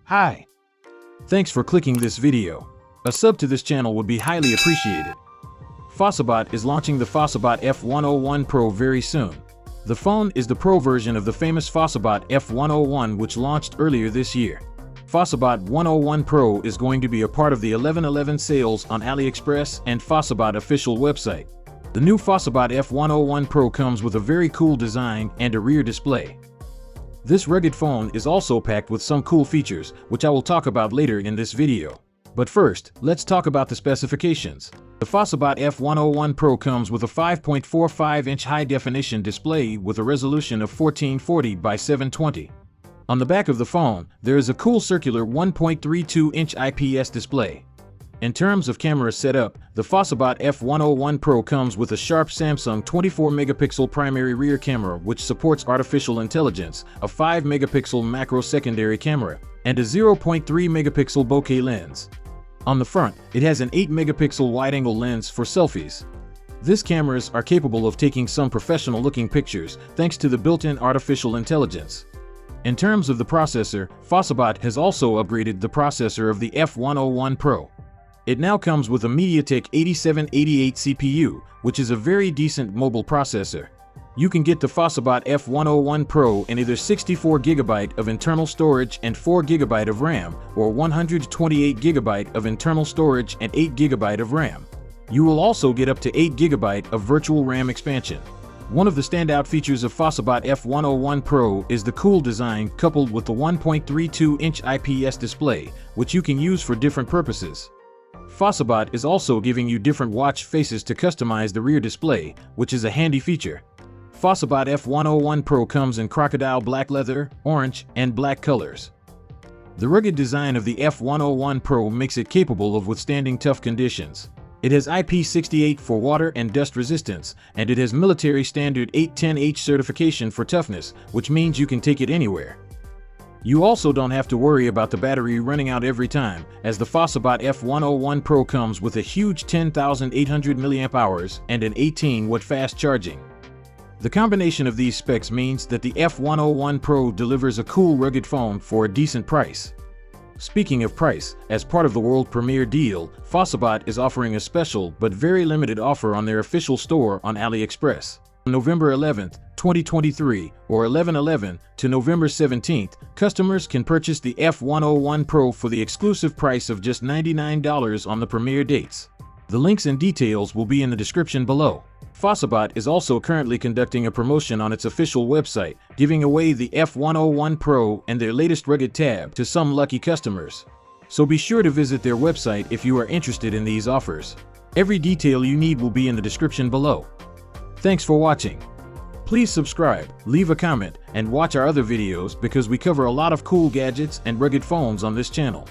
Hi. Thanks for clicking this video. A sub to this channel would be highly appreciated. FOSSiBOT is launching the FOSSiBOT F101 PRO very soon. The phone is the Pro version of the famous FOSSiBOT F101 which launched earlier this year. FOSSiBOT 101 PRO is going to be a part of the 11/11 sales on AliExpress and FOSSiBOT official website. The new FOSSiBOT F101 PRO comes with a very cool design and a rear display. This rugged phone is also packed with some cool features, which I will talk about later in this video. But first, let's talk about the specifications. The FOSSiBOT F101 PRO comes with a 5.45-inch high-definition display with a resolution of 1440 by 720. On the back of the phone, there is a cool circular 1.32-inch IPS display. In terms of camera setup, the FOSSiBOT F101 PRO comes with a sharp Samsung 24-megapixel primary rear camera which supports artificial intelligence, a 5-megapixel macro secondary camera, and a 0.3-megapixel bokeh lens. On the front, it has an 8-megapixel wide-angle lens for selfies. These cameras are capable of taking some professional-looking pictures thanks to the built-in artificial intelligence. In terms of the processor, FOSSiBOT has also upgraded the processor of the F101 PRO. It now comes with a MediaTek 8788 CPU, which is a very decent mobile processor. You can get the FOSSiBOT F101 PRO in either 64GB of internal storage and 4GB of RAM, or 128GB of internal storage and 8GB of RAM. You will also get up to 8GB of virtual RAM expansion. One of the standout features of FOSSiBOT F101 PRO is the cool design coupled with the 1.32-inch IPS display, which you can use for different purposes. FOSSiBOT is also giving you different watch faces to customize the rear display, which is a handy feature. FOSSiBOT F101 PRO comes in crocodile black leather, orange, and black colors. The rugged design of the F101 PRO makes it capable of withstanding tough conditions. It has IP68 for water and dust resistance, and it has military standard 810H certification for toughness, which means you can take it anywhere. You also don't have to worry about the battery running out every time, as the FOSSiBOT F101 PRO comes with a huge 10,800 mAh and an 18-watt fast charging. The combination of these specs means that the F101 PRO delivers a cool rugged phone for a decent price. Speaking of price, as part of the world premiere deal, FOSSiBOT is offering a special but very limited offer on their official store on AliExpress. On November 11th, 2023, or 11/11 to November 17th, customers can purchase the F101 PRO for the exclusive price of just $99 on the premiere dates. The links and details will be in the description below. FOSSiBOT is also currently conducting a promotion on its official website, giving away the F101 PRO and their latest rugged tab to some lucky customers. So be sure to visit their website if you are interested in these offers. Every detail you need will be in the description below. Thanks for watching. Please subscribe, leave a comment, and watch our other videos because we cover a lot of cool gadgets and rugged phones on this channel.